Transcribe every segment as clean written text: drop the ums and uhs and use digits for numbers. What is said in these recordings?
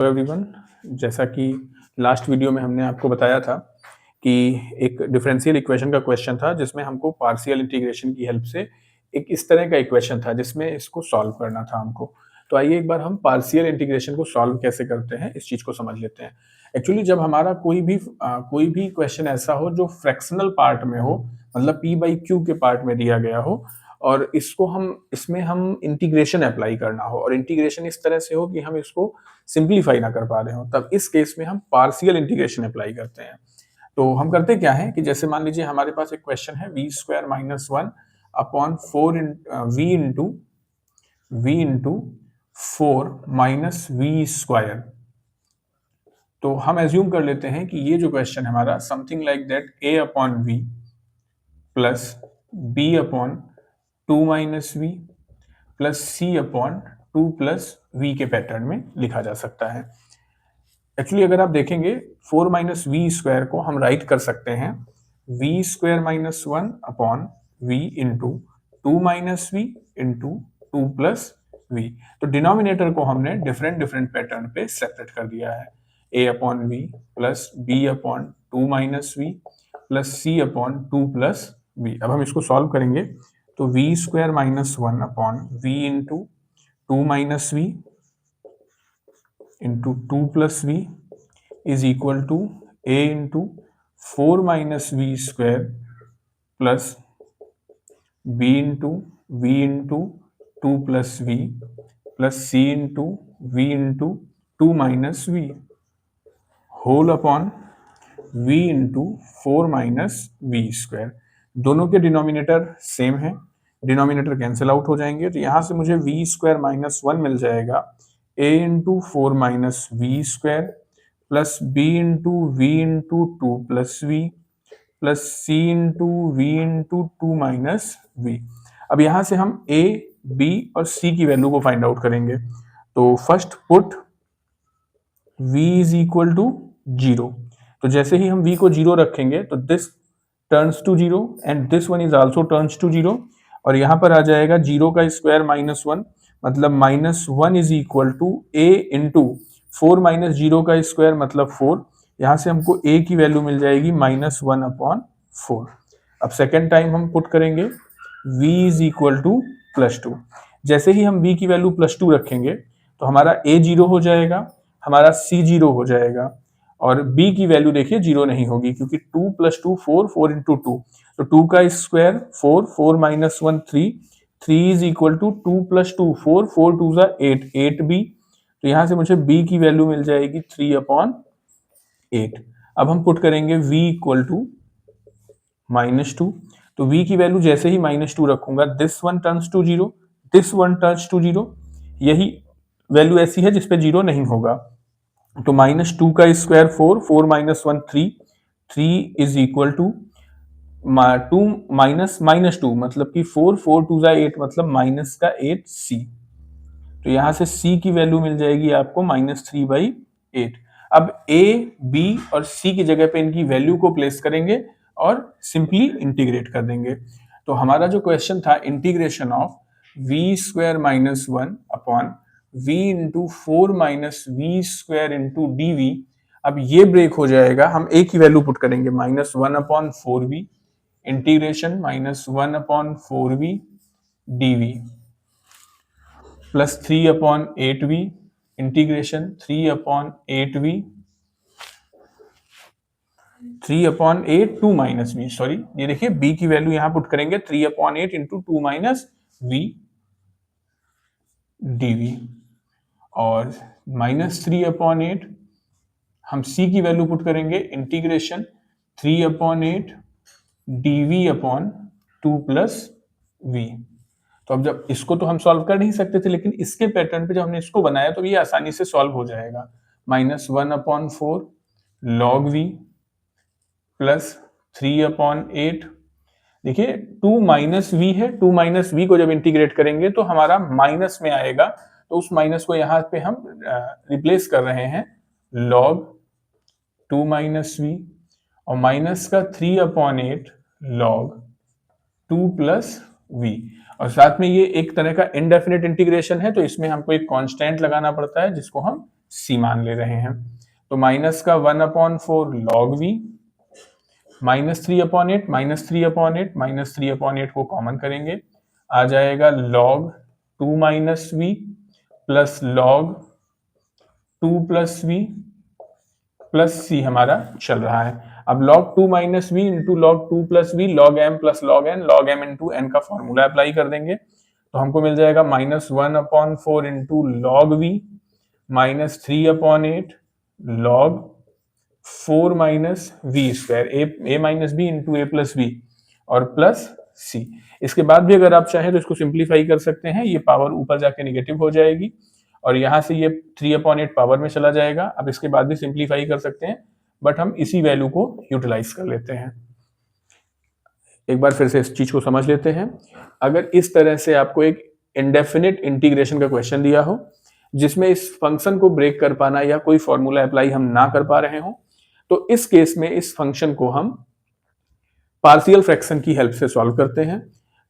Hello everyone. जैसा कि last video में हमने आपको बताया था कि एक डिफरेंशियल इक्वेशन का क्वेश्चन था जिसमें हमको पार्शियल इंटीग्रेशन की हेल्प से एक इस तरह का इक्वेशन था जिसमें इसको सॉल्व करना था हमको। तो आइए एक बार हम पार्शियल इंटीग्रेशन को सॉल्व कैसे करते हैं इस चीज को समझ लेते हैं। एक्चुअली जब हमारा कोई भी क्वेश्चन ऐसा हो जो फ्रैक्शनल पार्ट में हो, मतलब p बाई क्यू के पार्ट में दिया गया हो और इसमें हम इंटीग्रेशन अप्लाई करना हो और इंटीग्रेशन इस तरह से हो कि हम इसको सिंप्लीफाई ना कर पा रहे हो, तब इस केस में हम पार्शियल इंटीग्रेशन अप्लाई करते हैं। तो हम करते क्या है कि जैसे मान लीजिए हमारे पास एक क्वेश्चन है V square minus one upon we into four minus we square. तो हम एज्यूम कर लेते हैं कि ये जो क्वेश्चन है हमारा something like that a upon we plus B upon two minus we plus C upon two plus v के पैटर्न में लिखा जा सकता है। एक्चुअली अगर आप देखेंगे फोर माइनस वी स्क्वायर को हम राइट कर सकते हैं V square minus one upon we into two minus V into two plus we. तो डिनोमिनेटर को हमने डिफरेंट डिफरेंट पैटर्न पे सेपरेट कर दिया है, A upon we plus B upon two minus we plus C upon two plus V. अब हम इसको सॉल्व करेंगे तो V square minus one upon we into two minus V into two plus V is equal to a into 4 minus v square plus b into v into 2 plus v plus c into v into 2 minus v whole upon v into 4 minus v square। दोनों के denominator same है, denominator cancel out हो जाएंगे, तो यहां से मुझे v square minus one मिल जाएगा a into four minus we square plus b into v into two plus v plus c into v into two minus v. अब यहां से हम ए बी और सी की वैल्यू को फाइंड आउट करेंगे। तो first put v is equal to zero. तो जैसे ही हम v को जीरो रखेंगे तो this turns to zero and this one is also turns to zero, और यहां पर आ जाएगा जीरो का स्क्वायर माइनस वन, मतलब minus one is equal to a into four minus zero का स्क्वायर मतलब फोर। यहां से हमको a की वैल्यू मिल जाएगी माइनस वन अपॉन फोर। अब सेकेंड टाइम हम पुट करेंगे v is equal to plus to. जैसे ही हम v की वैल्यू प्लस टू रखेंगे तो हमारा a जीरो हो जाएगा, हमारा c जीरो हो जाएगा, और b की वैल्यू देखिए जीरो नहीं होगी क्योंकि two plus two four, four into two, तो टू का square four, four minus one three, three is equal to two plus two four, four two जा एट, एट बी। तो यहां से मुझे b की वैल्यू मिल जाएगी थ्री अपॉन एट। अब हम पुट करेंगे v equal to minus two. तो v की वैल्यू जैसे ही माइनस टू रखूंगा this one turns to zero, this one turns to zero, यही वैल्यू ऐसी है जिसपे जीरो नहीं होगा। तो माइनस टू का square four, four minus one three, three is equal to two minus minus two, मतलब कि फोर, फोर टू जा एट, मतलब माइनस का एट सी। तो यहां से c की वैल्यू मिल जाएगी आपको माइनस थ्री बाई एट। अब a, b और c की जगह पे इनकी वैल्यू को प्लेस करेंगे और सिंपली इंटीग्रेट कर देंगे। तो हमारा जो क्वेश्चन था integration of v square minus one upon we into four minus we square into d v, अब ये ब्रेक हो जाएगा। हम a की वैल्यू पुट करेंगे minus one upon four v integration minus one upon four v d v plus three upon eight v integration three upon eight v, three upon eight two minus v, sorry ये देखिए b की value यहां put करेंगे three upon eight into two minus v d v, और minus three upon eight हम c की value put करेंगे integration three upon eight d v upon two plus we. तो अब जब इसको तो हम सॉल्व कर नहीं सकते थे, लेकिन इसके पैटर्न पे जब हमने इसको बनाया तो ये आसानी से सॉल्व हो जाएगा। Minus one upon four log v plus three upon eight, देखिए टू माइनस वी है, टू माइनस वी को जब इंटीग्रेट करेंगे तो हमारा माइनस में आएगा, तो उस माइनस को यहाँ पे हम रिप्लेस कर रहे हैं लॉग टू माइनस वी, और माइनस का three upon eight log two plus v, और साथ में ये एक तरह का इनडेफिनेट इंटीग्रेशन है तो इसमें हमको एक कांस्टेंट लगाना पड़ता है जिसको हम c मान ले रहे हैं। तो माइनस का 1/4 log v, -3/8, -3/8, -3/8 को कॉमन करेंगे, आ जाएगा log 2 - v plus log 2 + v plus c हमारा चल रहा है। अब log 2 - v into log 2 + v log m plus log m into n का फॉर्मूला अप्लाई कर देंगे, तो हमको मिल जाएगा -1/4 into log v -3/8 log 4 - v square a - b into a + v और प्लस c। इसके बाद भी अगर आप चाहें तो इसको सिंप्लीफाई कर सकते हैं, ये पावर ऊपर जाके निगेटिव हो जाएगी और यहां से ये 3/8 पावर में चला जाएगा। अब इसके बाद भी सिंप्लीफाई कर सकते हैं, बट हम इसी वैल्यू को यूटिलाइज कर लेते हैं। एक बार फिर से इस चीज को समझ लेते हैं। अगर इस तरह से आपको एक इंडेफिनिट इंटीग्रेशन का क्वेश्चन दिया हो जिसमें इस फंक्शन को ब्रेक कर पाना या कोई फॉर्मूला अप्लाई हम ना कर पा रहे हो, तो इस केस में इस फंक्शन को हम पार्शियल फ्रैक्शन की हेल्प से सॉल्व करते हैं।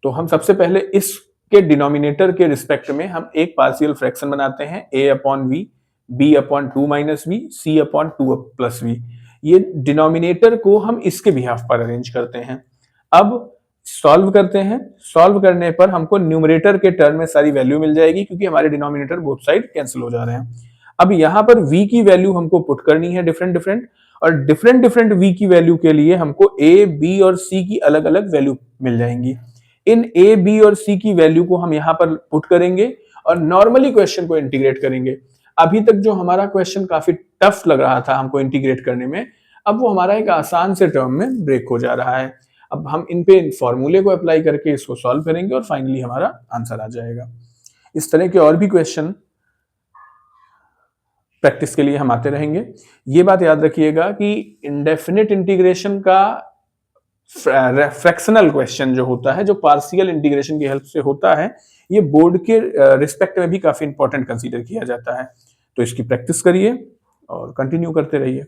तो हम सबसे पहले इसके डिनोमिनेटर के रिस्पेक्ट में हम एक पार्शियल फ्रैक्शन बनाते हैं, a/v, b/2 - v, c/2 + v। ये डिनोमिनेटर को हम इसके बिहाफ पर अरेंज करते हैं। अब सॉल्व करते हैं। सॉल्व करने पर हमको न्यूमरेटर के टर्म में सारी वैल्यू मिल जाएगी क्योंकि हमारे डिनोमिनेटर बोथ साइड कैंसिल हो जा रहे हैं। अब यहां पर v की वैल्यू हमको पुट करनी है डिफरेंट और डिफरेंट v की वैल्यू के लिए हमको a, b और c की अलग अलग वैल्यू मिल जाएंगी। इन a, b और c की वैल्यू को हम यहां पर पुट करेंगे और नॉर्मली क्वेश्चन को इंटीग्रेट करेंगे। अभी तक जो हमारा क्वेश्चन काफी टफ लग रहा था हमको इंटीग्रेट करने में, अब वो हमारा एक आसान से टर्म में ब्रेक हो जा रहा है। अब हम इन पे फॉर्मूले को अप्लाई करके इसको सॉल्व करेंगे और फाइनली हमारा आंसर आ जाएगा। इस तरह के और भी क्वेश्चन प्रैक्टिस के लिए हम आते रहेंगे। ये बात याद रखिएगा कि इंडेफिनिट इंटीग्रेशन का फ्रैक्शनल क्वेश्चन जो होता है, जो पार्शियल इंटीग्रेशन की हेल्प से होता है, ये बोर्ड के रिस्पेक्ट में भी काफी इंपॉर्टेंट कंसीडर किया जाता है। तो इसकी प्रैक्टिस करिए और कंटिन्यू करते रहिए।